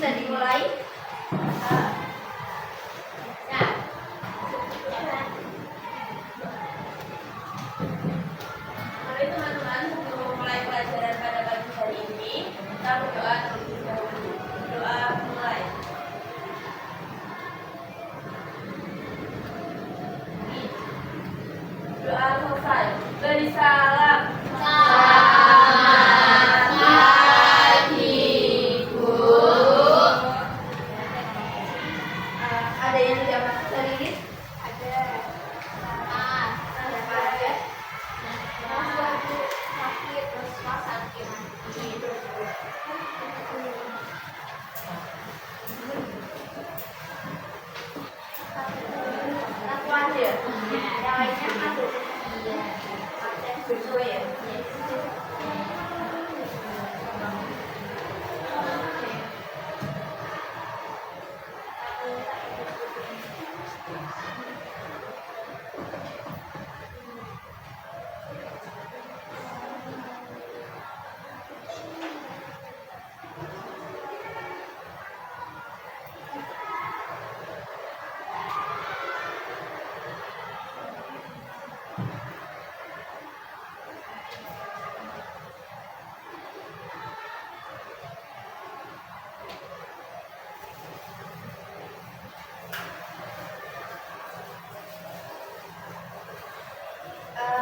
bisa dimulai. Mari teman-teman, untuk mulai pelajaran pada pagi hari ini, kita berdoa terlebih dahulu. Doa mulai. Doa selesai. Beri salam. Selamat pagi, Bu. Ada yang tidak masuk hari ini? Ada. Ada apa ya? Sakit, terus sakit. Satu aja. Yang lainnya ada. Iya. Ada berdua ya.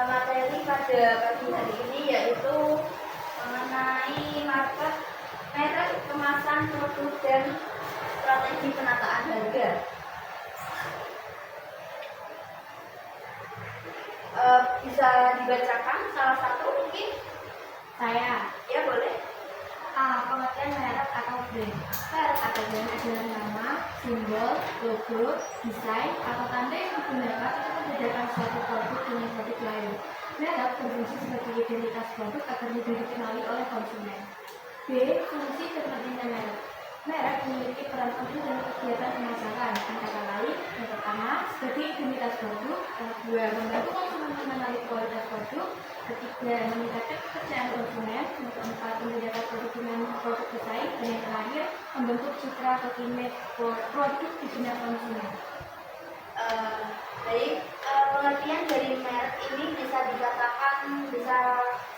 Materi pada pagi hari ini yaitu mengenai market, merek, kemasan, produk, dan strategi penataan harga. Bisa dibacakan salah satu mungkin? Saya. Ya boleh. Pengertian merek atau brand. Merek atau brand adalah nama, simbol, logo, desain, atau tanda yang digunakan untuk membedakan suatu produk dengan produk lain. Merek berfungsi sebagai identitas produk agar mudah dikenali oleh konsumen. B. Fungsi dan pentingnya merek. Merek memiliki peran penting dalam kegiatan pemasaran, antara lain yang pertama sebagai identitas produk, yang kedua membantu konsumen mengenali kualitas produk, ketiga meningkatkan kepercayaan konsumen, yang keempat membedakan produk dengan produk bersaing, dan yang terakhir membentuk citra atau image produk di benak konsumen. Baik, pengertian dari merek ini bisa dikatakan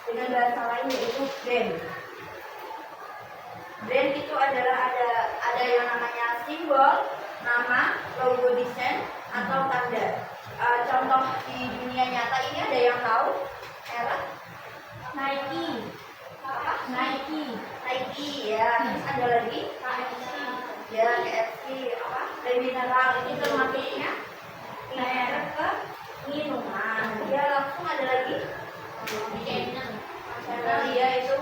dengan bahasa lain yaitu brand. Brand itu adalah ada yang namanya simbol, nama, logo, desain, atau tanda. Contoh di dunia nyata ini ada yang tahu merek? Nike. Apa? Nike. Nike ya. Terus ada lagi? KFC. Ya, KFC apa? Dan mineral ini termasuknya merek ke minuman. Ya, langsung ada lagi? Channel ya, itu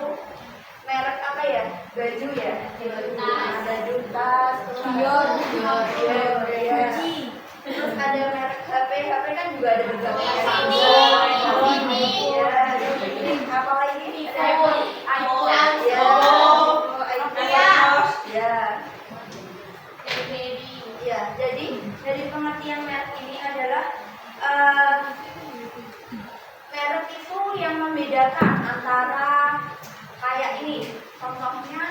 merek apa ya? Baju ya? Ada tas, Dior. ya. Terus ada merek HP kan juga ada berbagai merek. Ya, apa lagi? iPhone. Ya. Ya. Ya, jadi dari pengertian merek ini adalah merek itu yang membedakan antara kayak ini. Contohnya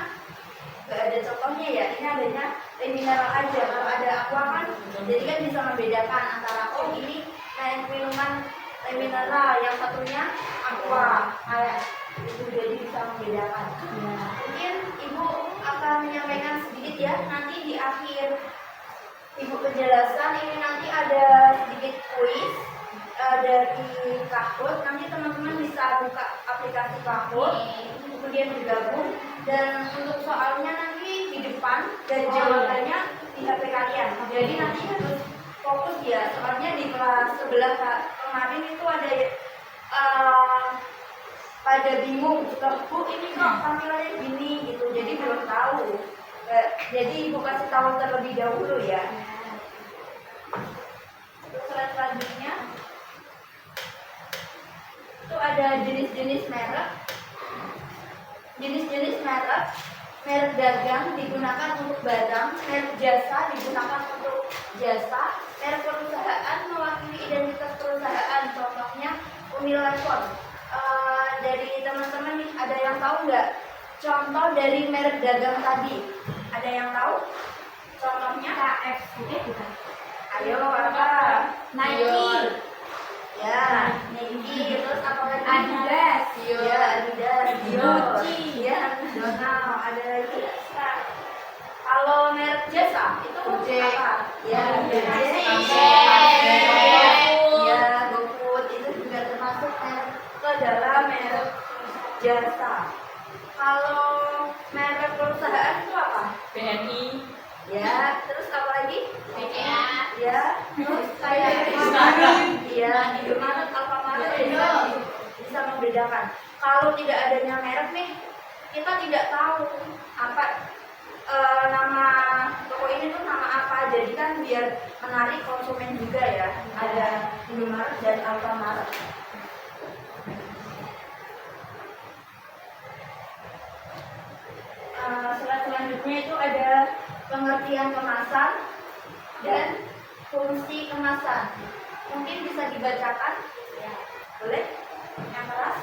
nggak ada contohnya ya, ini adanya mineral aja. Kalau ada aqua kan, jadi kan bisa membedakan antara oh ini merek minuman mineral, yang satunya aqua kayak itu, jadi bisa membedakan. Mungkin ibu akan menyampaikan sedikit ya, nanti di akhir ibu penjelasan ini nanti ada sedikit kuis dari Kahoot. Nanti teman-teman bisa buka aplikasi Kahoot, kemudian bergabung, dan untuk soalnya nanti di depan dan jawabannya di HP kalian. Jadi nanti harus fokus ya, soalnya di kelas sebelah kemarin itu ada pada bingung, Bu ini kok tampilannya gini gitu, jadi belum tahu. Jadi ibu kasih tahu terlebih dahulu ya. Untuk slide selanjutnya itu ada jenis-jenis merek. Jenis-jenis merek. Merek dagang digunakan untuk barang, merek jasa digunakan untuk jasa, merek perusahaan mewakili identitas perusahaan. Contohnya Unilever. Dari teman-teman nih, ada yang tahu nggak contoh dari merek dagang tadi? Ada yang tahu? Contohnya? KFC bukan. Ayo apa? Nike. Ya, Nike. Terus apa lagi? Adidas. Ya, Adidas. Gucci. Ya, Donald. Ada lagi. Kalau merek jasa itu apa? Ya, ya, GoFood itu juga termasuk merek ke dalam merek jasa. Kalau merek perusahaan itu apa? BNI. Ya, terus apa lagi? BCA. Ya, terus kayak ya, Indomaret, Alfamart itu bisa membedakan. Kalau tidak adanya merek nih, kita tidak tahu apa nama toko ini tuh nama apa. Jadi kan biar menarik konsumen juga ya. Ada Indomaret dan Alfamart. Slide selanjutnya itu ada pengertian kemasan dan fungsi kemasan. Mungkin bisa dibacakan? Ya. Boleh? Yang keras?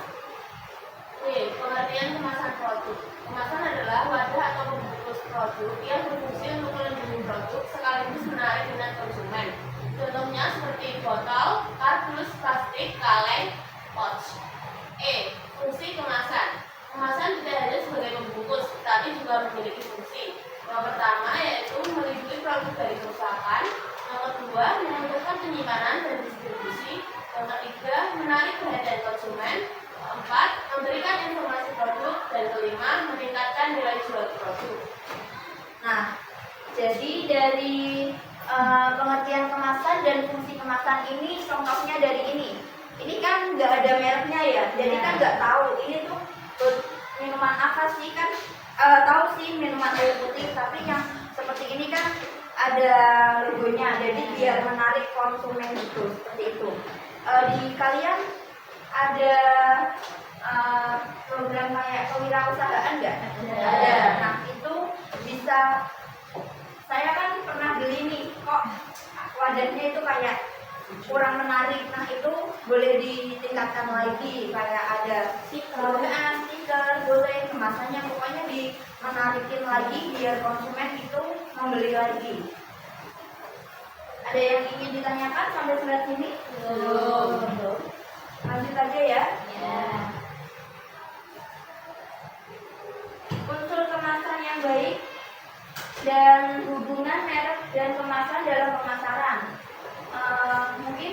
Oke, pengertian kemasan produk. Kemasan adalah wadah atau pembungkus produk yang berfungsi untuk melindungi produk sekaligus menarik minat konsumen. Contohnya seperti botol, kardus, plastik, kaleng, pouch. Fungsi kemasan. Kemasan tidak hanya sebagai pembungkus, tapi juga memiliki fungsi. Yang pertama yaitu melindungi produk dari kerusakan. Yang kedua, memudahkan penyimpanan dan distribusi. Yang ketiga, menarik perhatian konsumen. Keempat, memberikan informasi produk. Dan kelima, meningkatkan nilai jual produk. Nah, jadi dari pengertian kemasan dan fungsi kemasan ini contohnya dari ini. Ini kan nggak ada mereknya ya, jadi kan nggak tahu ini tuh minuman apa sih kan. Tahu sih minuman air putih, tapi yang seperti ini kan ada logonya, jadi biar menarik konsumen gitu, seperti itu. Di kalian ada program kayak kewirausahaan nggak? Ada. Nah itu bisa. Saya kan pernah beli nih, kok wadahnya itu kayak kurang menarik. Nah itu boleh ditingkatkan lagi, kayak ada stiker, boleh kemasannya pokoknya menarikin lagi biar konsumen itu membeli lagi. Ada yang ingin ditanyakan sampai slide ini? Belum. Lanjut aja ya. Unsur kemasan yang baik dan hubungan merek dan kemasan dalam pemasaran. Mungkin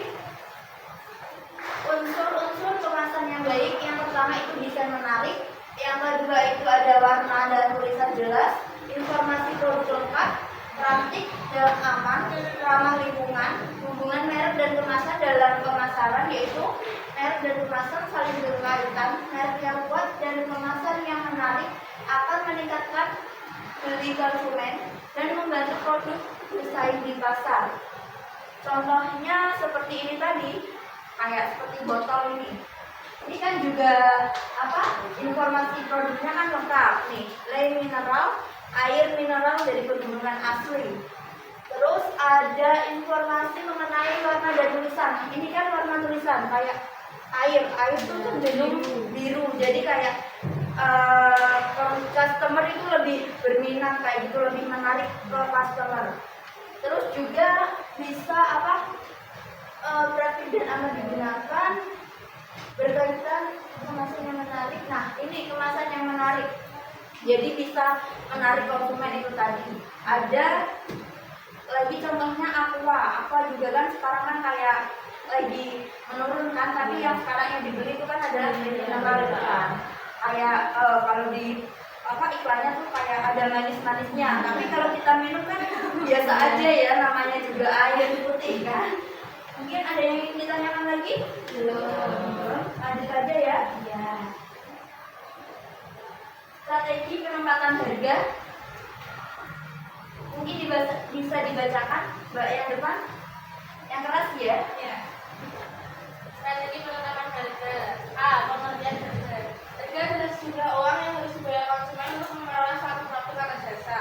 unsur-unsur kemasan yang baik, yang pertama itu desain menarik, yang kedua itu ada warna dan tulisan jelas, informasi produk lengkap, praktik dan aman, ramah lingkungan. Hubungan merek dan kemasan dalam pemasaran yaitu merek dan kemasan saling berkaitan. Merek yang kuat dan kemasan yang menarik akan meningkatkan beli konsumen dan membantu produk bersaing di pasar. Contohnya seperti ini tadi, kayak seperti botol ini. Ini kan juga informasi produknya kan lengkap nih, lei mineral, air mineral dari pegunungan asli. Terus ada informasi mengenai warna dan tulisan. Ini kan warna tulisan kayak air itu cenderung biru, jadi kayak customer itu lebih berminat kayak gitu, lebih menarik ke customer. Terus juga bisa praktik dan aman digunakan, berkaitan kemasan yang menarik. Nah ini kemasan yang menarik, jadi bisa menarik konsumen itu tadi. Ada lagi contohnya aqua juga kan sekarang kan kayak lagi menurun kan, tapi yang sekarang yang dibeli itu kan adalah mineral kan. Kayak kalau di iklannya tuh kayak ada manis-manisnya, tapi kalau kita minum kan biasa aja ya, namanya juga air putih kan. Mungkin ada yang ingin ditanyakan lagi? Belum. Lanjut aja ya. Strategi penempatan harga. Mungkin bisa dibacakan, Mbak yang depan. Yang keras ya. Strategi penetapan harga. Pengertian harga. Harga adalah sejumlah uang yang harus dibayar konsumen untuk memperoleh suatu produk atau jasa.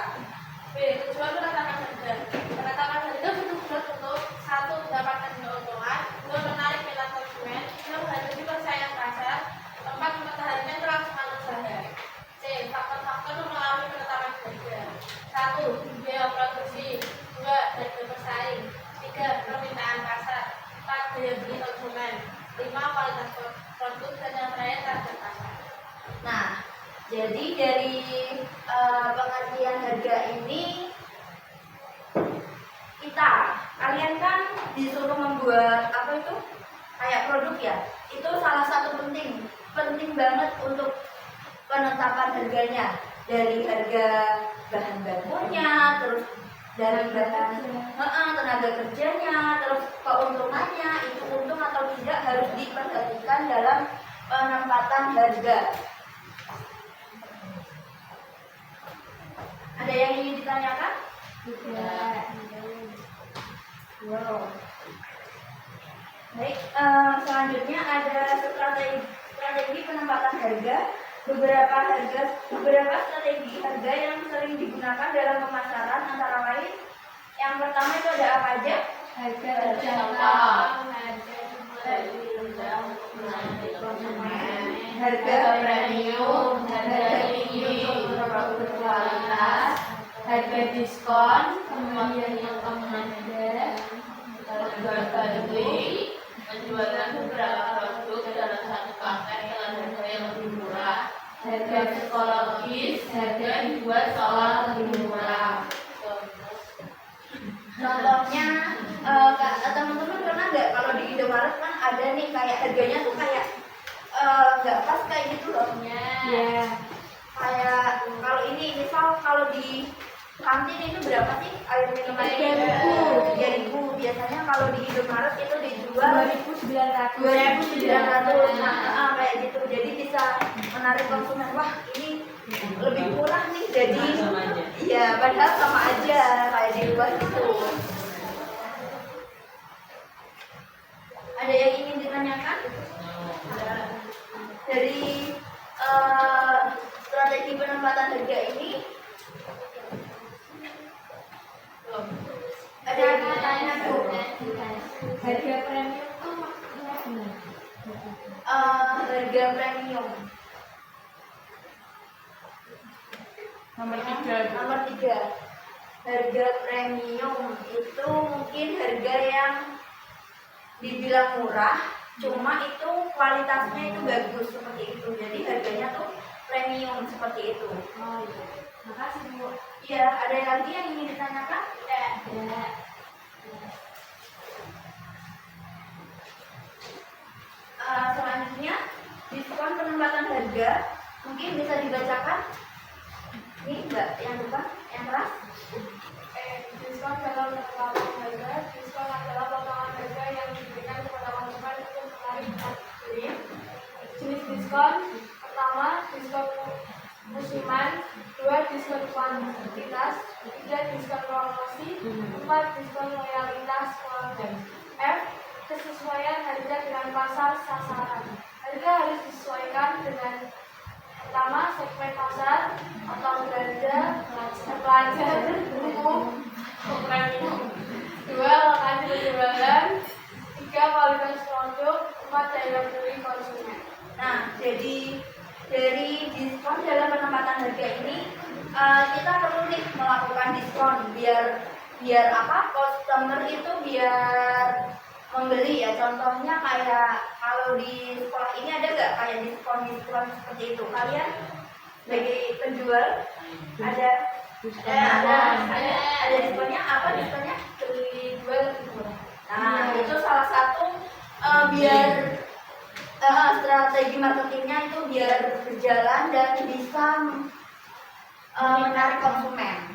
B. Tujuan penetapan harga. Penetapan harga bertujuan untuk 1. Mendapatkan keuntungan, 2. Menarik minat konsumen, 3. Menghadapi persaingan pasar, 4. Mempertahankan kelangsungan usaha. C. Faktor-faktor mempengaruhi penetapan harga. 1. harga ini kalian kan disuruh membuat apa itu kayak produk ya, itu salah satu penting banget untuk penetapan harganya, dari harga bahan bakunya, terus dari bahan tenaga kerjanya, terus keuntungannya, itu untung atau tidak harus diperhatikan dalam penempatan harga. Ada yang ingin ditanyakan? Tidak. Wow. Baik, selanjutnya ada strategi penempatan harga. Beberapa strategi harga yang sering digunakan dalam pemasaran antara lain, yang pertama itu ada apa aja? Harga terjangkau. Harga premium, harga tinggi, produk berkualitas, Harga diskon, pembelian yang ada, harga beli, penjualan beberapa produk dalam satu paket dengan harga yang lebih murah, harga psikologis, harga dibuat seolah lebih murah. Contohnya, teman-teman pernah nggak kalau di Indomaret kan ada nih kayak harganya tuh kayak nggak pas kayak gitu loh. ya, Kayak kalau ini misal kalau di kantin itu berapa sih air minuman? 3.000. Biasanya kalau di Indomaret itu dijual 2.900. Nah, kayak gitu. Jadi bisa menarik konsumen. Wah, ini lebih murah nih. Jadi iya, padahal sama aja kayak di luar itu. Ada yang ingin ditanyakan? Dari strategi penempatan harga ini ada yang mau tanya tuh? harga premium itu maksudnya gimana? Harga premium Nomor 3. nomor 3. Harga premium itu mungkin harga yang dibilang murah, cuma itu kualitasnya itu bagus seperti itu. Jadi harganya tuh premium seperti itu. Oh iya, makasih Bu. Iya, ada lagi yang ingin ditanyakan? Ya. Selanjutnya, diskon penempatan harga mungkin bisa dibacakan. Ini enggak yang depan, yang keras. Diskon dalam penetapan harga. Diskon adalah potongan harga yang diberikan kepada konsumen untuk menarik minat pembeli. Jenis diskon pertama, diskon musiman. 2, diskon kuantitas. 3, diskon promosi. 4, diskon loyalitas pelanggan. F, kesesuaian harga dengan pasar sasaran. Harga harus disesuaikan dengan pertama, segmen pasar atau belanja pelajar umum premium. 2, lokasi penjualan. 3, kualitas produk. 4, daya beli konsumen. Nah, jadi dari diskon dalam penempatan harga ini kita perlu nih melakukan diskon biar apa? Customer itu biar membeli ya. Contohnya kayak kalau di sekolah ini ada nggak kayak diskon seperti itu? Kalian sebagai penjual ada diskonnya apa? Diskonnya Beli 2 lebih murah. nah itu salah satu biar strategi marketingnya itu biar berjalan dan bisa menarik konsumen.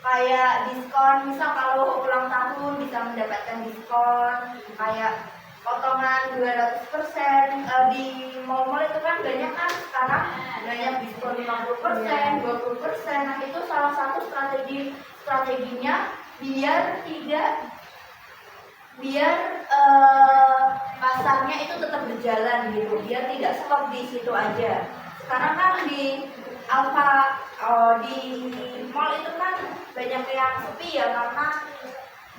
Kayak diskon, misal kalau ulang tahun bisa mendapatkan diskon kayak potongan 200%. Di mall-mall itu kan banyak kan sekarang banyak diskon 50%, 20%. Nah, itu salah satu strateginya biar pasarnya itu tetap berjalan gitu, biar tidak stop di situ aja. Sekarang kan di di mall itu kan banyak yang sepi ya karena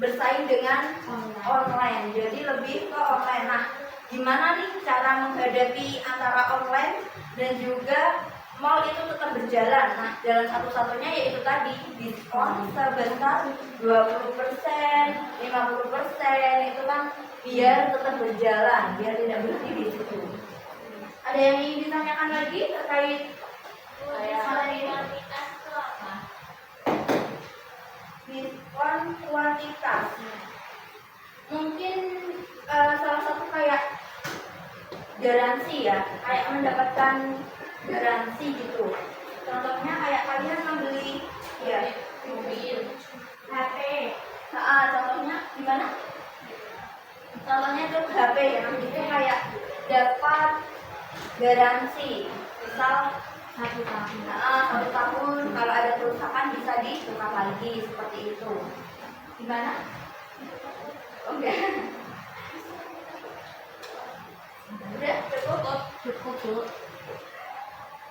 bersaing dengan online, jadi lebih ke online. Nah, gimana nih cara menghadapi antara online dan juga mall itu tetap berjalan? Nah, jalan satu-satunya yaitu tadi diskon sebesar 20%, 50%, itu kan biar tetap berjalan, biar tidak berhenti di situ. Ada yang ingin ditanyakan lagi terkait masalah ini? garansi ya, kayak mendapatkan garansi gitu. Contohnya kayak kalian membeli ya mobil, HP. Nah, contohnya gimana? Contohnya itu HP ya, itu kayak dapat garansi. Misal 1 tahun. nah, 1 tahun kalau ada kerusakan bisa ditukar lagi seperti itu. Gimana? Oke. Udah cukup. Cukup, Bu.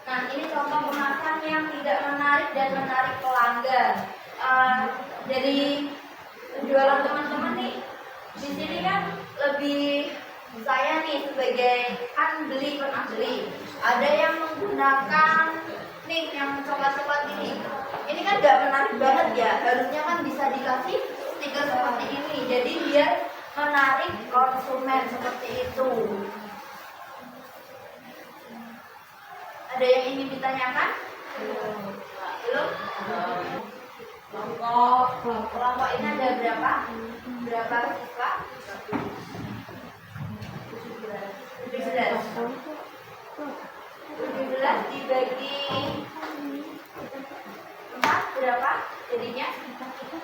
Nah, ini contoh kemasan yang tidak menarik dan menarik pelanggan. Jadi jualan teman-teman nih di sini kan lebih saya nih sebagai kan pernah beli. Ada yang menggunakan nih yang coklat-coklat ini. Ini kan nggak menarik banget ya. Harusnya kan bisa dikasih stiker seperti ini. Jadi biar menarik konsumen seperti itu. Ada yang ingin ditanyakan? Belum? Kelompok ini ada berapa? Berapa siswa? 17. 17 dibagi 4 berapa jadinya? Tujuh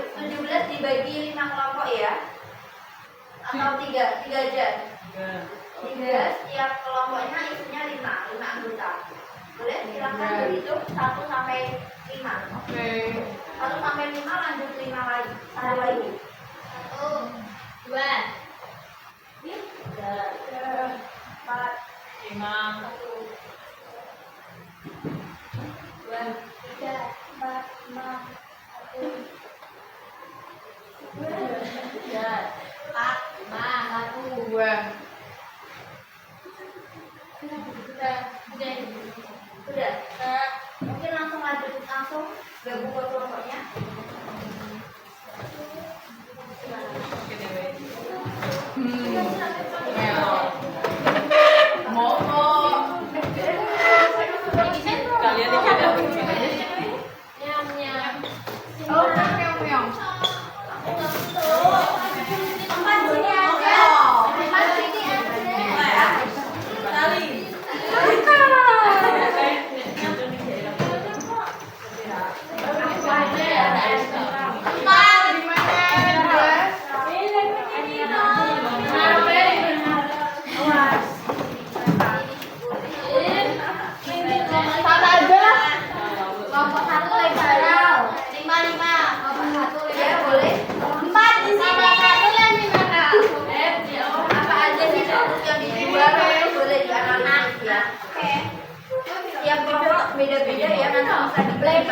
17 dibagi 5 kelompok ya? Atau 3 aja? 3, setiap kelompoknya isinya 5 anggota. Boleh silakan berhitung 1 sampai 5. Oke. 1 sampai 5 lanjut 5 lagi. 1 lagi. 1, 2, 3, 4, 5. 1, 2, 3, 4, 5, 1, 2, 3, 4, 5, 1, 2. Udah. Mungkin langsung gabung ke kelompoknya. Kalian tidak Oh, meong. Empat sini aja. Empat sini aja. Kelompok 1 liberal. 5. Kelompok 1 liberal. Boleh. 4 di sini. Apa aja sih produk yang dijual itu boleh dianalisis ya. Oke. Tiap kelompok beda-beda ya, nanti bisa dibeli.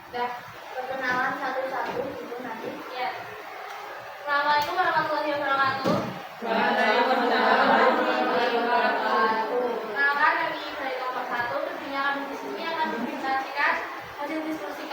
Udah perkenalan satu-satu gitu nanti. Ya. Assalamualaikum warahmatullahi wabarakatuh. Perkenalkan kami dari kelompok 1, tentunya kami di sini akan mempresentasikan hasil diskusi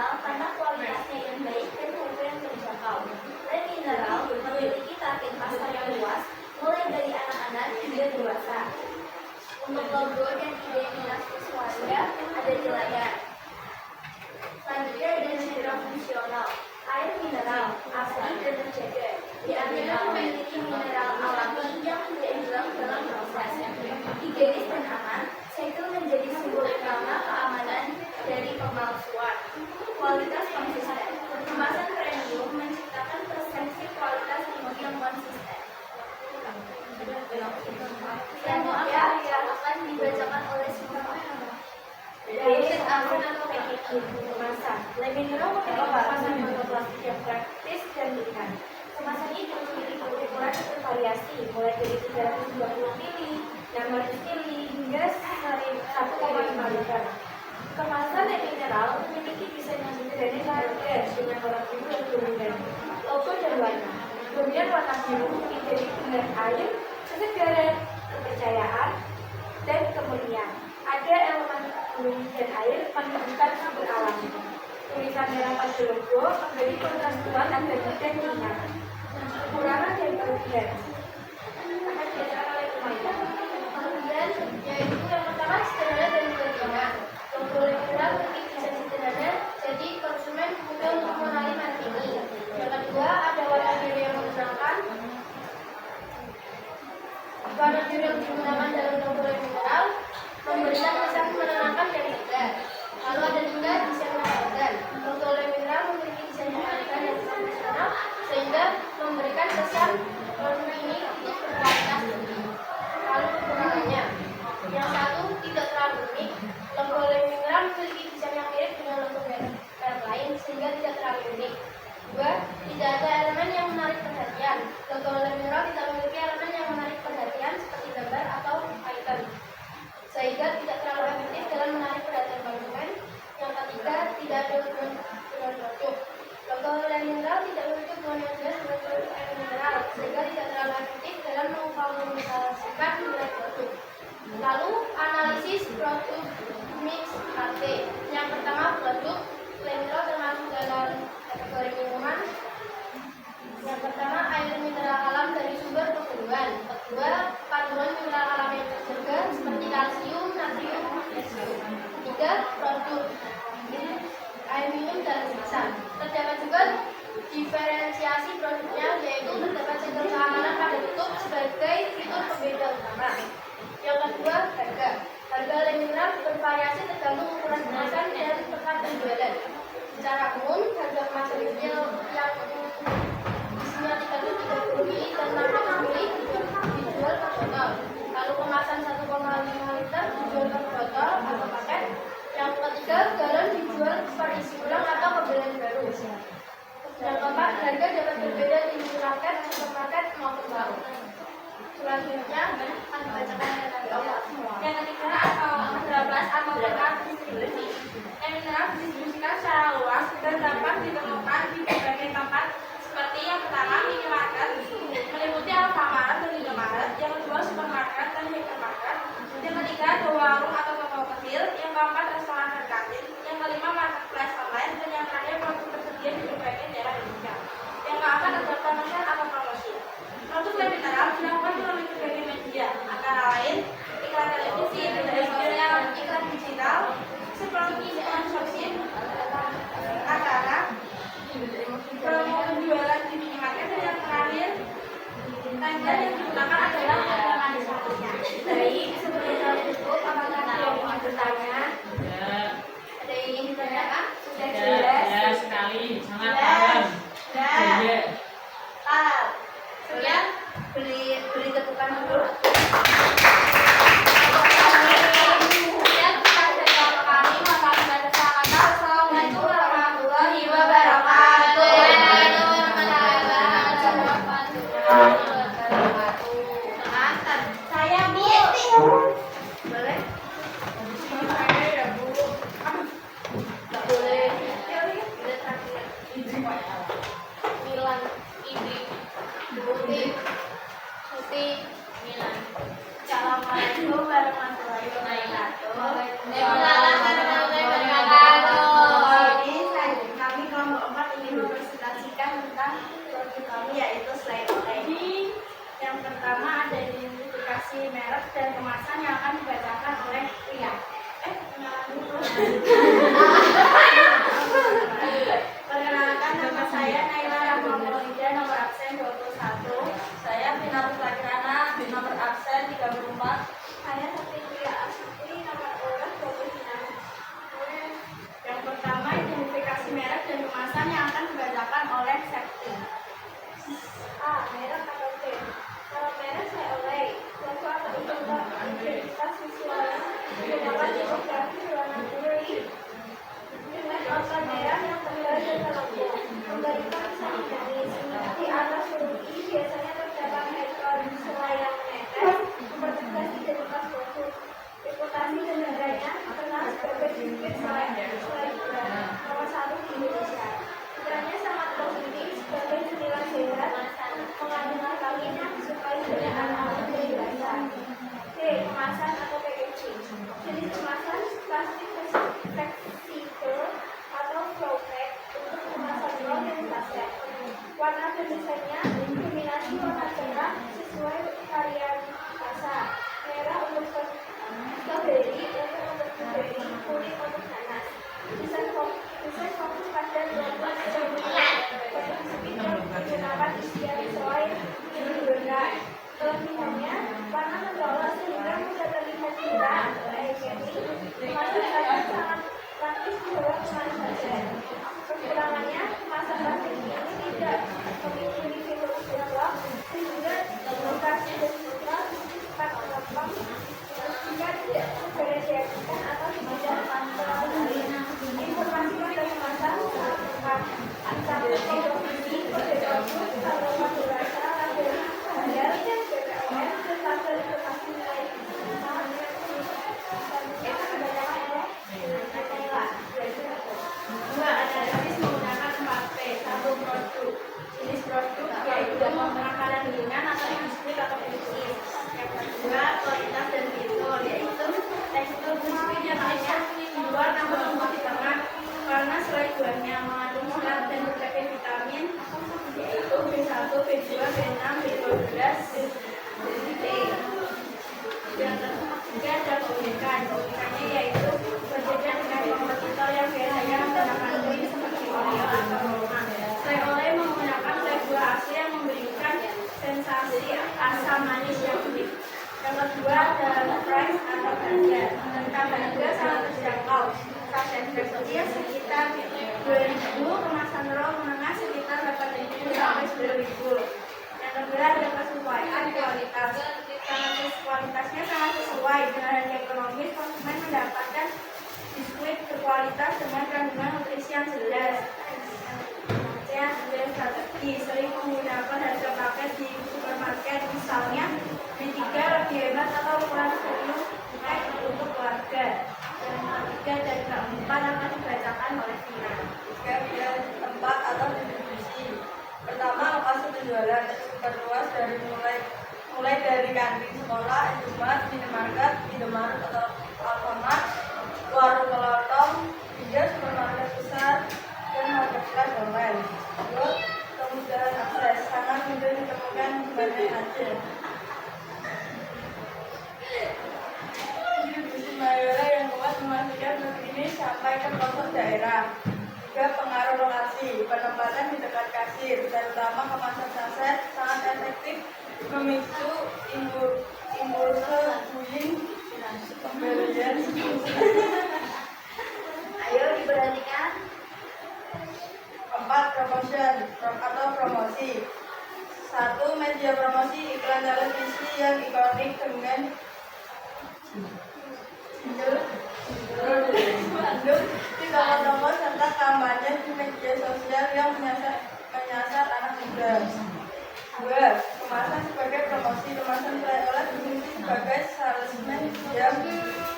mineral karena kualitasnya yang baik dan harga yang terjangkau. Le Mineral memiliki target pasar yang luas, mulai dari anak-anak hingga dewasa. Untuk logo dan identitas visualnya ada di layar. Selanjutnya ada mineral fungsional. Air mineral asli dan terjaga. Di antaranya memiliki mineral alami yang tidak hilang dalam proses. Higienis dan aman, segel menjadi simbol utama keamanan dari pemalsuan. Kualitas konsisten. Kemasan premium menciptakan persepsi kualitas tinggi yang konsisten. Selanjutnya akan dibacakan oleh semua. Basic akun atau packaging kemasan. Le Mineral memiliki kemasan monoplastik yang praktis dan ringan. Kemasan ini memiliki ukuran bervariasi, mulai dari 320 ml, 600 ml, hingga 1,5 liter. Kemasan Le Mineral memiliki desain yang sederhana dan elegan dengan warna biru dan dominan. Logo dan warna. Dominan warna biru menjadi penggerak air, kesegaran, kepercayaan, dan kemuliaan. Ada elemen bumi dan air menunjukkan sumber alam. Tulisan merah pada logo memberi kontras kuat agar mudah diingat. Kekurangan dan kelebihan akan dijelaskan oleh pemain. Kemudian yaitu yang pertama sederhana dan mudah. Logo Le Mineral memiliki desain sederhana, jadi konsumen mudah untuk mengenali merek ini. Yang kedua ada warna biru yang menyenangkan. Warna biru yang digunakan dalam logo Le Mineral memberikan kesan menenangkan dan indah. Lalu ada juga desain yang elegan. Logo Le Mineral memiliki desain yang elegan dan profesional sehingga memberikan kesan produk ini untuk berkualitas tinggi. Lalu kekurangannya, yang satu tidak terlalu unik. Logo Le Mineral memiliki desain yang mirip dengan logo merek lain sehingga tidak terlalu unik. Dua, tidak ada elemen yang menarik perhatian. Logo Le Mineral tidak memiliki elemen yang menarik perhatian seperti gambar atau item, sehingga tidak terlalu efektif dalam menarik perhatian konsumen. Yang ketiga, tidak ada hubungan dengan produk. Logo Le Mineral tidak memiliki hubungan yang jelas dengan produk air mineral, sehingga tidak terlalu efektif dalam mengkomunikasikan nilai produk. Lalu, analisis produk mix HT. Yang pertama, produk Le Mineral termasuk dalam kategori minuman. Yang pertama, air mineral alam dari sumber pegunungan. Kedua, kandungan mineral alam yang terjaga seperti kalsium, natrium, magnesium. Tiga, produk air minum dalam kemasan. Terdapat juga diferensiasi produknya, yaitu terdapat segel keamanan pada tutup sebagai fitur pembeda utama. Yang kedua, harga. Harga Le Mineral bervariasi tergantung ukuran kemasan dan tempat penjualan. Secara umum, harga kemasan kecil yang isinya 330 ml dan 600 ml dijual per botol. Lalu kemasan 1,5 liter dijual per botol atau paket. Yang ketiga, galon dijual per isi ulang atau pembelian baru. Yang keempat, harga dapat berbeda di minimarket, supermarket maupun warung. Selanjutnya akan dibacakan Yang ketiga atau 13 atau mereka distribusi. Le Mineral didistribusikan secara luas dan dapat ditemukan di berbagai tempat seperti yang pertama minimarket, meliputi Alfamart dan Indomaret, yang kedua supermarket dan hypermarket, yang ketiga ada warung atau toko kecil, yang keempat restoran dan kantin, yang kelima marketplace online, dan yang terakhir produk tersedia di berbagai daerah Indonesia. Yang keempat ada promotion atau promosi. Produk Le Mineral dilakukan melalui berbagai media, antara lain iklan televisi, media sosial, iklan digital, seperti iklan sosial, produk kami yaitu slide oleh. Yang pertama ada identifikasi merek dan kemasan yang akan dibacakan oleh Ria. Perkenalkan, nama saya Naila Rahma Maulida, nomor absen 21. Saya Pinarus Lakirana, nomor absen 34. Saya Satria Asri, nomor urut 26. Yang pertama, identifikasi merek dan kemasan yang akan dibacakan oleh Septi. A. Merek atau B. Kalau merek saya oleh suatu atau identitas visualnya dapat diobservasi warna kuning dengan organ merah yang terlihat dalam logo. Memberikan sanitaris di atas huruf I biasanya terdapat ikon selayang menetes mempertegas identitas produk. Reputasi dan harganya terkenal sebagai biskuit selebgram nomor 1 di Indonesia. Trennya sangat positif sebagai cemilan sehat, mengandung kalinya supaya banyak anak-anak dewasa. C. Kemasan atau packaging. Jenis kemasan plastik fleksibel atau flow pack untuk kemasan roll dan saset. Warna dan desainnya dominasi warna cerah sesuai varian rasa. Merah untuk strawberry, ungu untuk blueberry, kuning untuk nanas. Desain fokus pada dua menggunakan isian sesuai dengan kelebihannya warna mencolok sehingga mudah terlihat cerah atau eye-catching. Kemasan saja sangat praktis dibawa kemana saja. Kekurangannya, kemasan plastik ini tidak memiliki fitur ziplock sehingga lokasi dan sutra cepat gampang jika tidak diberediakan atau tidak terlalu baik. Informasi pada kemasan sangat lengkap antara komposisi, kode produk, kandungan rasa, label handal, BPOM, dan tabel informasi nilai. Dua, analisis menggunakan 4P. 1. Produk. Jenis produk yaitu makanan ringan atau biskuit atau biskuit. Yang kedua, kualitas dan fitur, yaitu tekstur biskuit yang hanya di luar namun lembut di tengah karena selai buahnya mengandung serat dan berbagai vitamin yaitu B1, B2, B6, B12, B. Yang ketiga ada keunikannya yaitu berbeda dengan kompetitor yang biasanya menggunakan krim seperti Oreo atau Roma. Selai oleh menggunakan selai buah asli yang memberikan sensasi asam manis yang unik. Yang kedua adalah price atau harga. Tentang harga sangat terjangkau. Saset kecil sekitar 2.000, kemasan roll menengah sekitar 8.000 sampai 10.000. Yang kedua ada kesesuaian kualitas. Kualitasnya sangat sesuai dengan harga ekonomis. Konsumen mendapatkan biskuit berkualitas dengan kandungan nutrisi yang jelas. Yang strategi sering menggunakan harga paket di supermarket, misalnya B3 lebih hemat atau ukuran premium untuk keluarga. Yang ketiga dan keempat akan dibacakan oleh Vina. Pilihan tempat atau distribusi. Pertama, lokasi penjualan tersebar luas dari mulai dari kantin sekolah, Indomaret, minimarket, Indomaret atau Alfamart, warung kelontong, hingga supermarket besar dan marketplace online. Dua, kemudahan akses, sangat mudah ditemukan di mana saja. Distribusi mayora yang kuat memastikan produk ini sampai ke pelosok daerah. Tiga, pengaruh lokasi, penempatan di dekat kasir, terutama kemasan saset sangat efektif memicu impulse buying pembelian. Ayo diperhatikan. 4. Promotion atau promosi. 1. Media promosi, iklan televisi yang ikonik dengan di toko-toko serta kampanye di media sosial yang menyasar anak muda. 2. Kemasan sebagai promosi. Kemasan selai oleh berfungsi sebagai salesman yang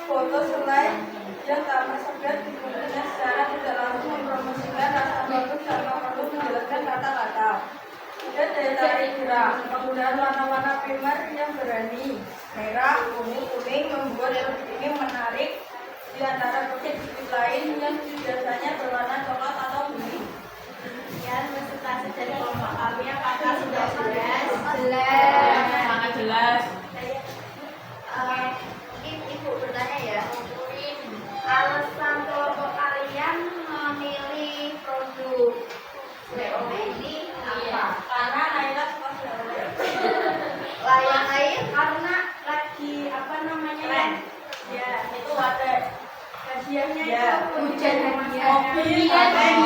foto selai yang tanpa segan digunakan secara tidak langsung mempromosikan rasa produk sama produk menjelaskan kata-kata. Dan daya tarik murah, penggunaan warna-warna primer yang berani, merah, ungu, kuning membuat produk ini menarik di antara biskuit lain yang biasanya berwarna coklat atau kuning. Sekian presentasi dari kelompok VOP ini apa? Karena Naila suka VOP. Layang air karena lagi apa namanya? Keren. Ya, itu ada hadiahnya Ya, itu. hujan hadiah. Mobil, Iya, Grand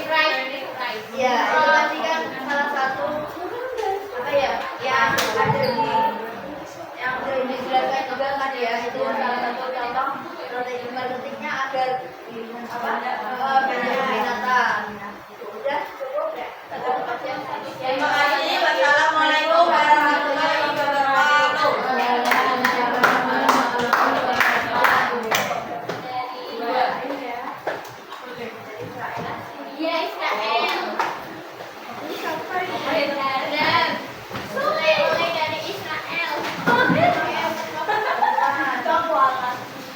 prize. Ya, itu tadi kan salah satu apa ya? Yang ada di yang sudah dijelaskan juga kan ya, itu salah satu contoh strategi marketingnya agar apa? Banyak binatang. Udah cukup ya. Terima kasih. Wassalamualaikum warahmatullahi wabarakatuh. Iya, Israel. Dan mulai dari Israel.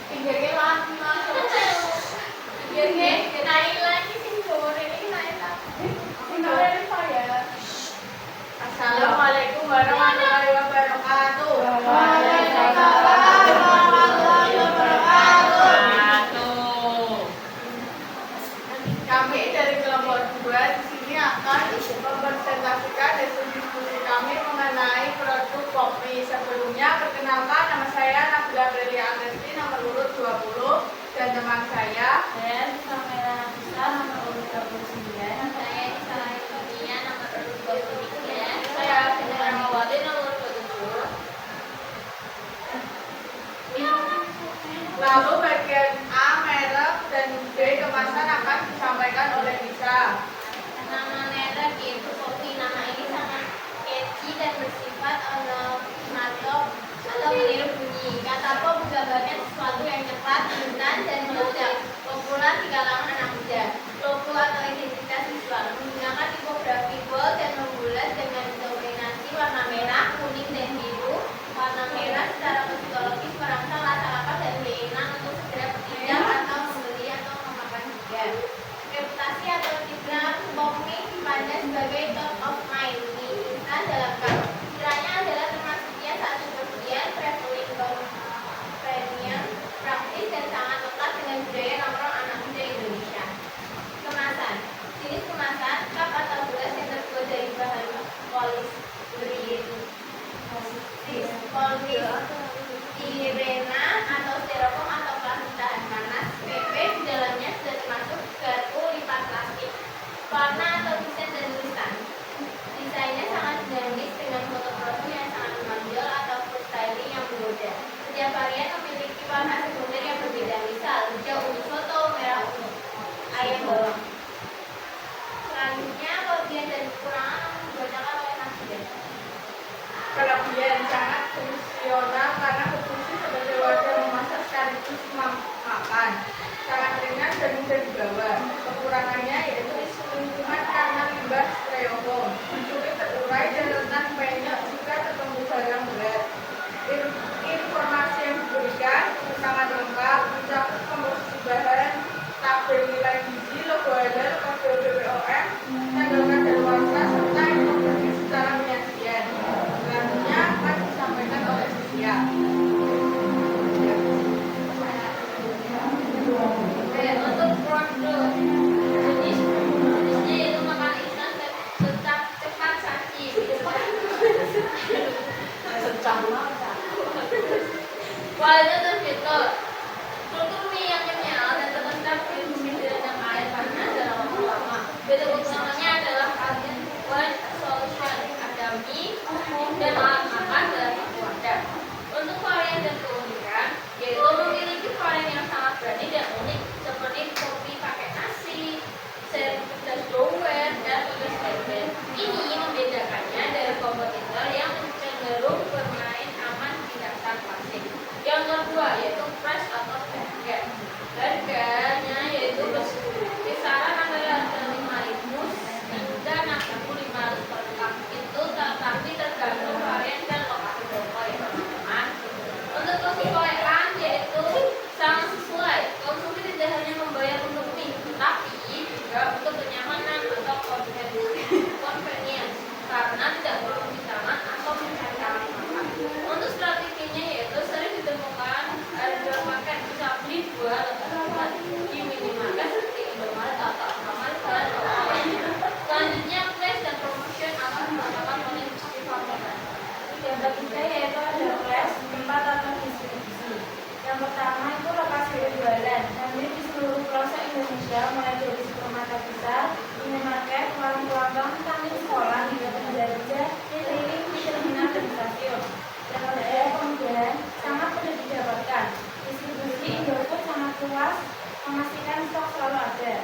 Pinggirnya lama. Pinggirnya naik lagi sih sore ini naik lagi. Assalamualaikum warahmatullahi wabarakatuh. Kami dari kelompok 2 di sini akan mempresentasikan hasil diskusi kami mengenai produk kopi. Sebelumnya perkenalkan, nama saya Nabila Brelia Agresti, nomor urut 20, dan teman saya Dan kamera besar nomor urut 29. Saya Isai Sonia nomor urut 23. Saya Alvin Rahmawati nomor urut 27. lalu bagian A, merek, dan B, kemasan akan disampaikan oleh Lisa. Nama merek yaitu kopi. Nama ini sangat catchy dan bersifat onomatop atau meniru bunyi. Kata pop menggambarkan sesuatu yang cepat, instan, dan meledak. Populer di kalangan anak muda. Logo atau identitas visual menggunakan tipografi bold dan membulat dengan dominasi warna merah, kuning, dan biru. Warna merah secara psikologis merangsang rasa lapar dan keinginan untuk segera bertindak atau membeli atau memakan juga. Reputasi atau dikenal kopi dipandang sebagai top of mind di instan dalam cup. Kiranya adalah teman setia saat berpergian, traveling premium, praktis, dan sangat lekat dengan budaya nongkrong anak muda Indonesia. Kemasan. Jenis kemasan cup atau gelas yang terbuat dari bahan polistirena atau styrofoam atau plastik tahan panas. PP di dalamnya sudah termasuk garpu lipat plastik. Warna atau desain dan tulisan. Desainnya sangat dinamis dengan foto profil yang sangat menonjol atau food styling yang menggoda. Setiap varian memiliki warna sekunder yang berbeda, misal hijau ungu soto, merah ungu ayam bawang. Selanjutnya, kelebihan dan kekurangan dibacakan oleh Nasdem. Kelebihan sangat fungsional karena berfungsi sebagai wadah memasak sekaligus makan. Sangat ringan dan mudah dibawa. Kekurangannya yaitu isu lingkungan karena limbah styrofoam. Sulit terurai dan rentan penyok jika tertentu barang berat. Informasi yang diberikan sangat lengkap, mencakup komposisi bahan, tabel nilai gizi, logo halal, kode BPOM, tanggal kadaluarsa, serta informasi secara penyajian. Selanjutnya akan disampaikan oleh Sisia. Untuk produk jenis Indonesia mulai dari supermarket besar, minimarket, warung pelambang, kantin sekolah hingga penjajah keliling di terminal dan stasiun. Dalam daerah kemudahan sangat mudah didapatkan. Distribusi Indofood sangat luas, memastikan stok selalu ada.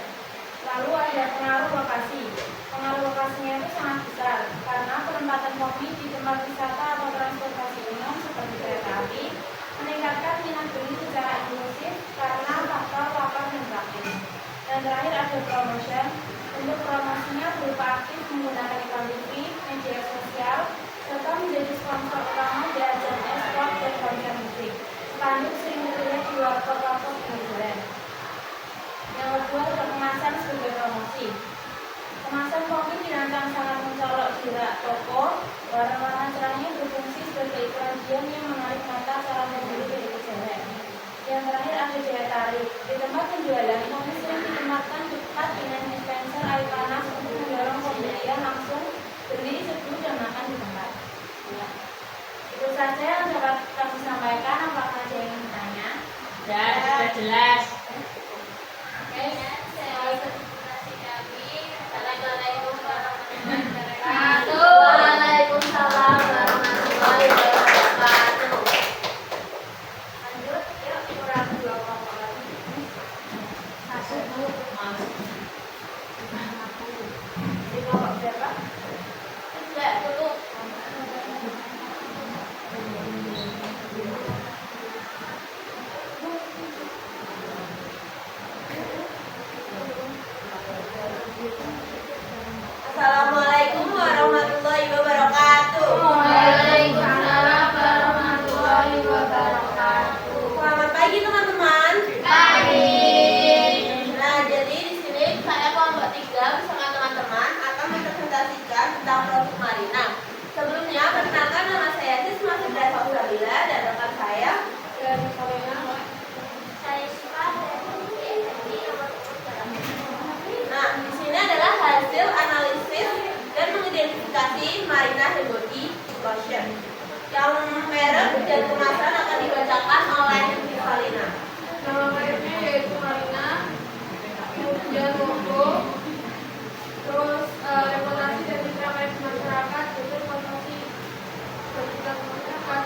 Lalu ada pengaruh lokasi. Pengaruh lokasinya itu sangat besar karena penempatan kopi di tempat wisata atau transportasi umum seperti kereta api meningkatkan minat beli secara inklusif karena faktor lapar dan praktis. Dan terakhir ada promotion. Bentuk promosinya berupa aktif menggunakan iklan TV, media sosial, serta menjadi sponsor utama di ajang e-sport dan konser musik. Spanduk sering terlihat di warkop-warkop hiburan. Yang kedua ada kemasan sebagai promosi. Kemasan kopi dirancang sangat mencolok di rak toko. Warna-warna cerahnya berfungsi sebagai iklan diam yang menarik mata calon pembeli dari kejauhan. Yang terakhir ada daya tarik. Di tempat penjualan, kopi sering ditempatkan dekat dengan dispenser air panas untuk mendorong pembelian langsung beli, seduh, dan makan di tempat. Ya. Itu saja yang dapat kami sampaikan. Apakah ada yang ingin bertanya? Dan sudah jelas. Oke, saya presentasi kami. Assalamualaikum warahmatullahi wabarakatuh. Waalaikumsalam warahmatullahi wabarakatuh. Lanjut, yuk kurang 2 kelompok. Di kelompok berapa? Tidak, tutup. Assalamualaikum warahmatullahi wabarakatuh. Waalaikumsalam warahmatullahi wabarakatuh. Selamat pagi teman-teman. Nah, jadi di sini saya kelompok 3 bersama teman-teman akan mempresentasikan tentang produk Marina. Sebelumnya, perkenalkan nama saya Sisma Fidra Salsabila dan rekan saya. Nah, di sini adalah hasil analisis dan mengidentifikasi Marina Body Lotion. Yang merek dan kemasan akan dibacakan oleh Valina. Nama mereknya yaitu Marina, kemudian logo, terus reputasi dan citra baik masyarakat, betul konsumsi berita masyarakat.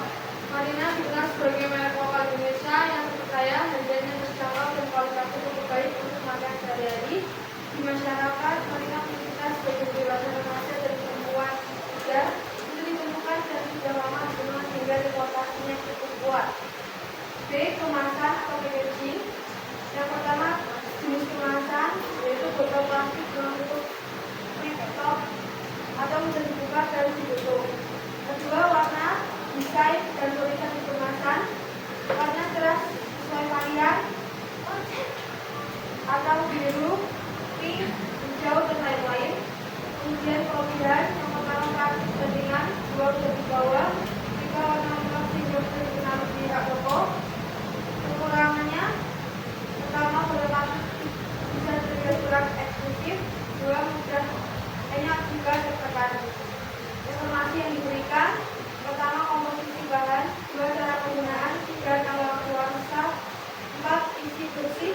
Marina dikenal sebagai merek lokal Indonesia yang terpercaya, harganya terjangkau dan kualitasnya cukup baik untuk makan sehari-hari di masyarakat. Marina kita sebagai dewasa remaja dan perempuan juga itu ditemukan dan sudah lama dikenal sehingga reputasinya cukup kuat. B. Kemasan atau packaging. Yang pertama, jenis kemasan yaitu botol plastik dengan bentuk flip top atau bisa dibuka dan ditutup. Kedua, warna, desain, dan tulisan di kemasan. Warna cerah sesuai varian atau biru, pink, hijau, dan lain-lain. Kemudian kelebihan, yang pertama plastik dan ringan, 2 di bawah, 3 warna lengkap sehingga bisa dikenal di pihak toko. Kekurangannya, pertama berlepas bisa terlihat kurang eksklusif, 2 mudah banyak juga tertekan. Informasi yang diberikan, pertama komposisi bahan, 2 cara penggunaan, 3 tanggal keluarsa, 4 isi bersih,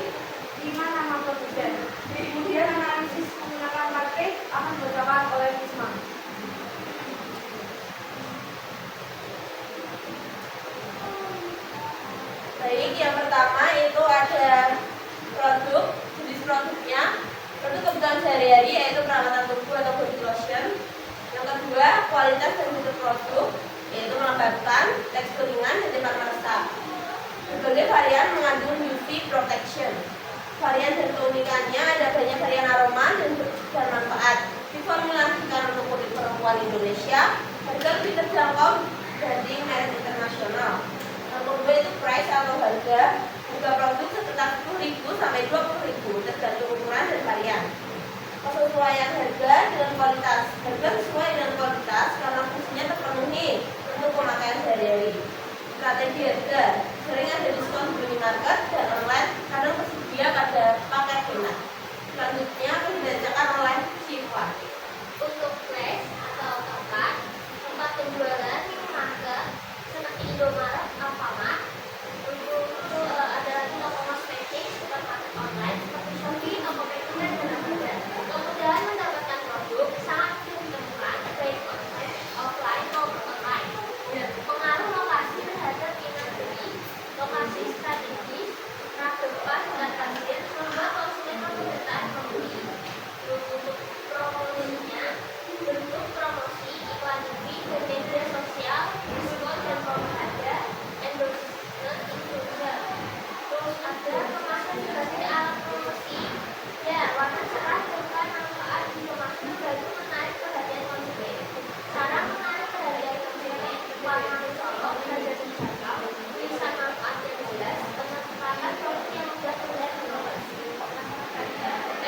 5 nama produsen. Kemudian analisis menggunakan pakai akan dibacakan oleh Bisma. Baik, yang pertama itu ada produk, jenis produknya, produk kebutuhan sehari-hari yaitu perawatan tubuh atau body lotion. Yang kedua, kualitas dan bentuk produk yaitu melembabkan, tekstur ringan dan cepat meresap. Berbagai varian mengandung UV protection. Varian dan keunikannya ada banyak varian aroma dan manfaat. Diformulasikan untuk kulit perempuan Indonesia, harga lebih terjangkau dari merek internasional. Yang kedua itu price atau harga. Harga produk sekitar 10.000 sampai 20.000 tergantung ukuran dan varian. Kesesuaian harga dengan kualitas. Harga sesuai dengan kualitas karena fungsinya terpenuhi untuk pemakaian sehari-hari. Strategi harga sering ada diskon di minimarket dan online, kadang tersedia pada paket hemat. Selanjutnya akan dibacakan oleh Syifa. Untuk flash atau tempat penjualan minimarket seperti Indomaret, Alfamart. Untuk ada lagi toko kosmetik, supermarket online seperti Shopee, toko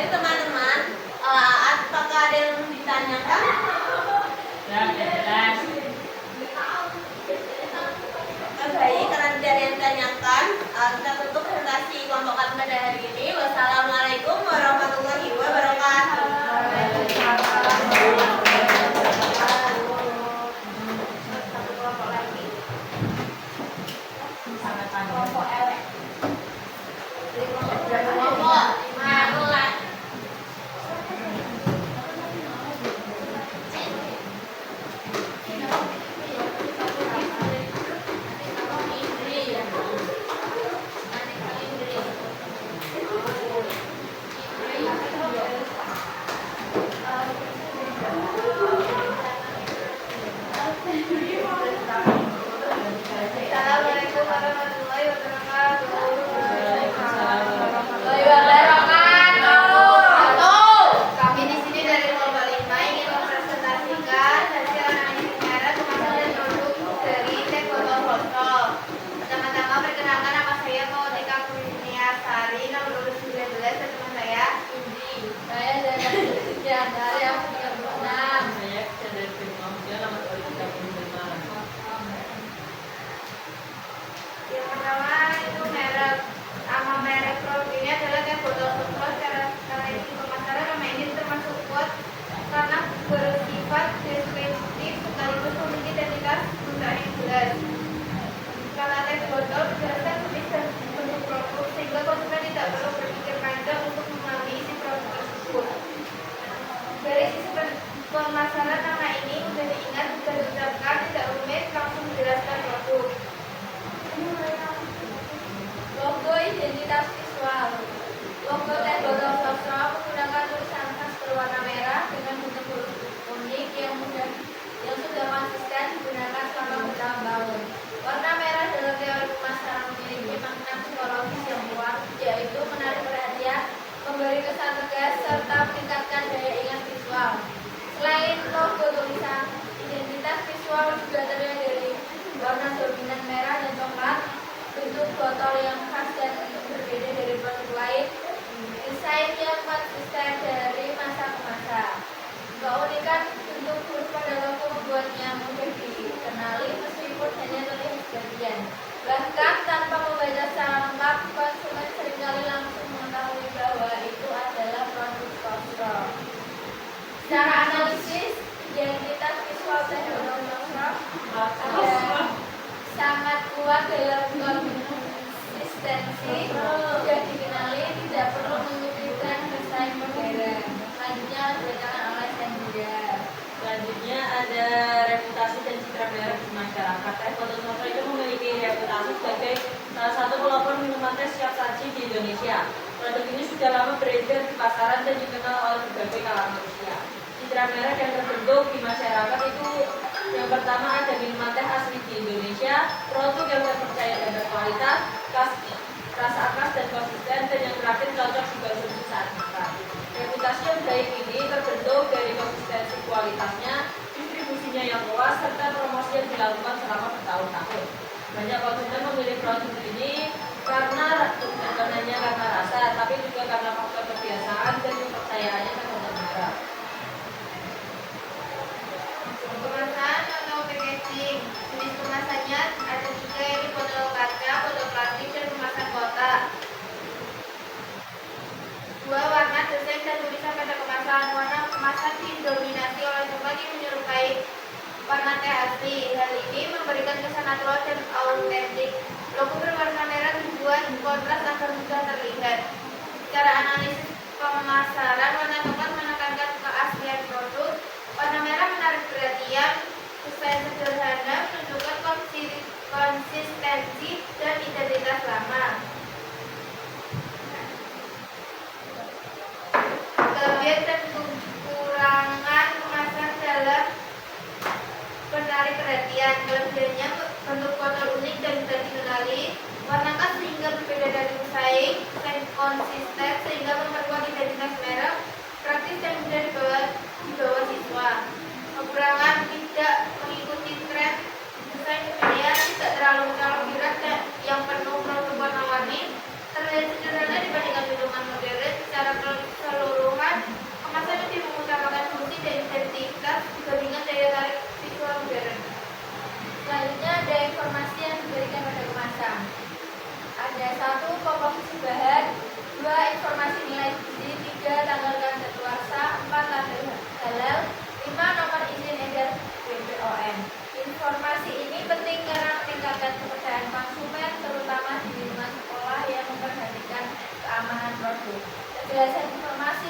teman-teman, apakah ada yang ditanyakan? Baik, karena tidak ada yang ditanyakan, kita tutup presentasi kelompok kami pada hari ini. Wassalamualaikum warahmatullahi wabarakatuh. Satu kelompok lagi. Kelompok L. Jadi kelompok berapa? Kelompok 15. Assalamualaikum warahmatullahi wabarakatuh. Kami di sini dari kelompok 5 ingin mempresentasikan hasil analisis merek kemasan dan produk dari Teh Botol Foto. Pertama-tama perkenalkan nama saya Kautika Kurniasari, nomor urut 19, dan teman saya Indi. Saya dari Sekiandar yang 36. Saya dari Firman, nomor urut 35. Yang pertama itu merek, nama merek produk ini adalah Teh Botol Foto. Secara ini pemasaran nama ini termasuk kuat karena bersifat deskriptif sekaligus memiliki identitas perusahaan yang jelas. Karena Teh Botol berdasarkan jenis dan bentuk produk sehingga konsumen tidak perlu berpikir panjang untuk memahami isi produk tersebut. Dari sisi pemasaran nama ini mudah diingat, mudah diucapkan, tidak rumit, langsung menjelaskan produk. Logo identitas visual. Logo Teh Botol Foto menggunakan tulisan khas berwarna merah dengan bentuk huruf unik yang sudah konsisten digunakan selama bertahun-tahun. Warna merah dalam teori pemasaran memiliki makna psikologis yang kuat, yaitu menarik perhatian, memberi kesan tegas, serta meningkatkan daya ingat visual. Selain logo tulisan, identitas visual juga terdiri dari warna dominan merah dan coklat, bentuk botol yang khas dan berbeda dari produk lain, desain yang konsisten dari masa ke masa. Keunikan bentuk huruf pada logo membuatnya mudah dikenali meskipun hanya terlihat sebagian. Bahkan tanpa membaca secara lengkap, konsumen seringkali langsung mengetahui bahwa itu adalah produk Foto. Secara analisis, identitas visual Teh Botol Foto ada sangat kuat dalam konsistensi, mudah dikenali, tidak perlu mengikuti tren desain modern. Selanjutnya dibacakan oleh Sandra. Selanjutnya ada reputasi dan citra merek di masyarakat. Teh Botol Foto itu memiliki reputasi sebagai salah satu pelopor minuman teh siap saji di Indonesia. Produk ini sudah lama beredar di pasaran dan dikenal oleh berbagai kalangan manusia. Citra merek yang terbentuk di masyarakat itu yang pertama ada minuman teh asli di Indonesia, produk yang terpercaya dan berkualitas, rasa khas dan konsisten, dan yang terakhir cocok dikonsumsi saat makan. Reputasi yang baik ini terbentuk dari konsistensi kualitasnya, distribusinya yang luas, serta promosi yang dilakukan selama bertahun-tahun. Banyak konsumen memilih produk ini karena bukan hanya karena rasa, tapi juga karena faktor kebiasaan dan kepercayaannya terhadap merek. Kemasan atau packaging. Jenis kemasannya ada 3, yaitu botol kaca, botol plastik, dan kemasan kotak. 2. Warna, desain, dan tulisan pada kemasan. Warna kemasan didominasi oleh coklat yang menyerupai warna teh asli. Hal ini memberikan kesan natural dan autentik. Logo berwarna merah dibuat kontras agar mudah terlihat. Secara analisis pemasaran, warna coklat menekankan keaslian produk. Warna merah menarik perhatian, desain sederhana menunjukkan konsistensi dan identitas lama. Kelebihan dan kekurangan kemasan dalam menarik perhatian. Kelebihannya bentuk botol unik dan mudah dikenali, warna khas sehingga berbeda dari pesaing, desain konsisten sehingga memperkuat identitas merek, praktis dan mudah dibawa siswa. Kekurangan tidak mengikuti tren, desain kekinian, tidak terlalu berat dan yang penuh produk warna-warni, terlihat sederhana dibandingkan minuman modern. Secara keseluruhan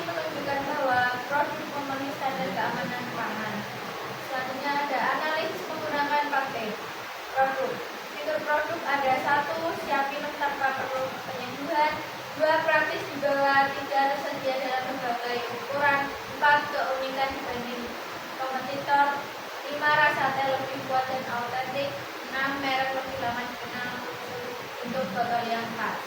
menunjukkan bahwa produk memenuhi standar keamanan pangan. Selanjutnya ada analisis menggunakan pakai produk. Fitur produk ada 1. Siap minum tanpa perlu penyembuhan. 2. Praktis dibawa. 3. Tersedia dalam berbagai ukuran. 4. Keunikan dibanding kompetitor. 5. Rasa teh lebih kuat dan autentik. 6. Merek lebih lama dikenal untuk botol yang khas.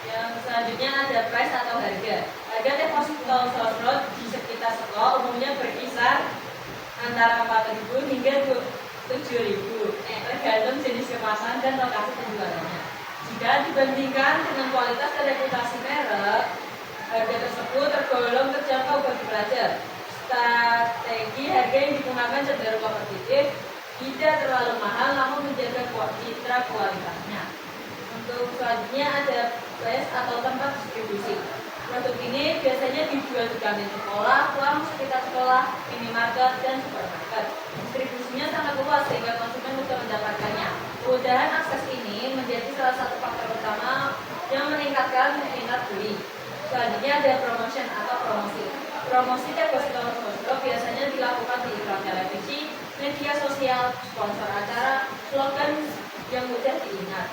Yang selanjutnya ada price atau harga. Harga teh Hospital Sosro di sekitar sekolah umumnya berkisar antara 4.000 hingga 7.000, tergantung jenis kemasan dan lokasi penjualannya. Jika dibandingkan dengan kualitas dan reputasi merek, harga tersebut tergolong terjangkau bagi pelajar. Strategi harga yang digunakan cenderung kompetitif, tidak terlalu mahal namun menjaga citra kualitasnya. Untuk selanjutnya ada place atau tempat distribusi. Produk ini biasanya dijual di kantin sekolah, warung sekitar sekolah, minimarket, dan supermarket. Distribusinya sangat luas sehingga konsumen mudah mendapatkannya. Kemudahan akses ini menjadi salah satu faktor utama yang meningkatkan minat beli. Selanjutnya ada promotion atau promosi. Promosi Hospital Sosro biasanya dilakukan di iklan televisi, media sosial, sponsor acara, slogan yang mudah diingat.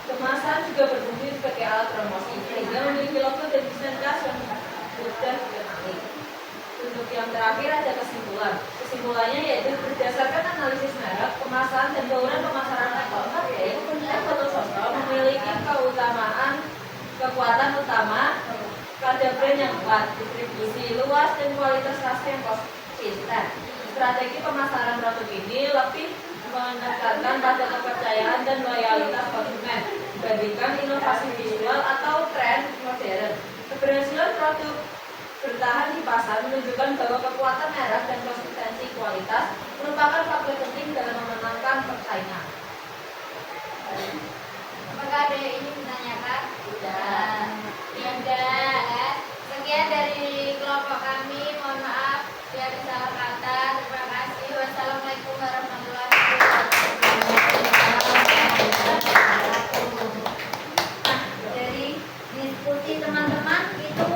Kemasan juga berfungsi sebagai alat promosi sehingga memiliki logo dan desain khas yang mudah dikenali. Untuk yang terakhir ada kesimpulan. Kesimpulannya yaitu berdasarkan analisis merek, kemasan, dan bauran pemasaran atau marketing, Hospital Sosro memiliki kekuatan utama pada brand yang kuat, distribusi luas, dan kualitas rasa yang konsisten. Strategi pemasaran produk ini lebih menekankan pada kepercayaan dan loyalitas konsumen dibandingkan inovasi visual atau tren modern. Keberhasilan produk bertahan di pasar menunjukkan bahwa kekuatan merek dan konsistensi kualitas merupakan faktor penting dalam memenangkan persaingan. Apakah ada yang ingin menanyakan? Tidak. Tidak. Sekian dari kelompok kami. Mohon maaf bila ada salah kata. Terima kasih. Wassalamualaikum warahmatullahi wabarakatuh. Dari diskusi teman-teman itu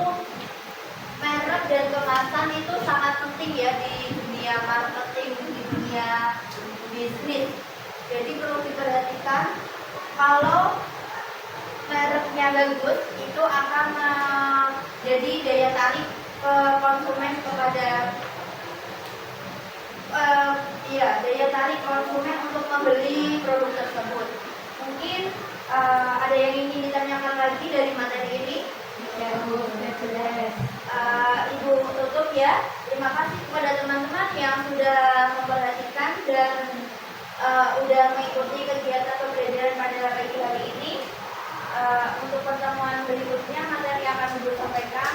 merek dan kemasan itu sangat penting ya di dunia marketing, di dunia bisnis. Jadi perlu diperhatikan kalau mereknya bagus itu akan jadi daya tarik ke konsumen kepada daya tarik konsumen untuk membeli produk tersebut. Mungkin ada yang ingin ditanyakan lagi dari materi ini? Ya, Bu, sudah jelas. Ibu tutup ya. Terima kasih kepada teman-teman yang sudah memperhatikan dan sudah mengikuti kegiatan pembelajaran pada pagi hari ini. Untuk pertemuan berikutnya materi akan Ibu sampaikan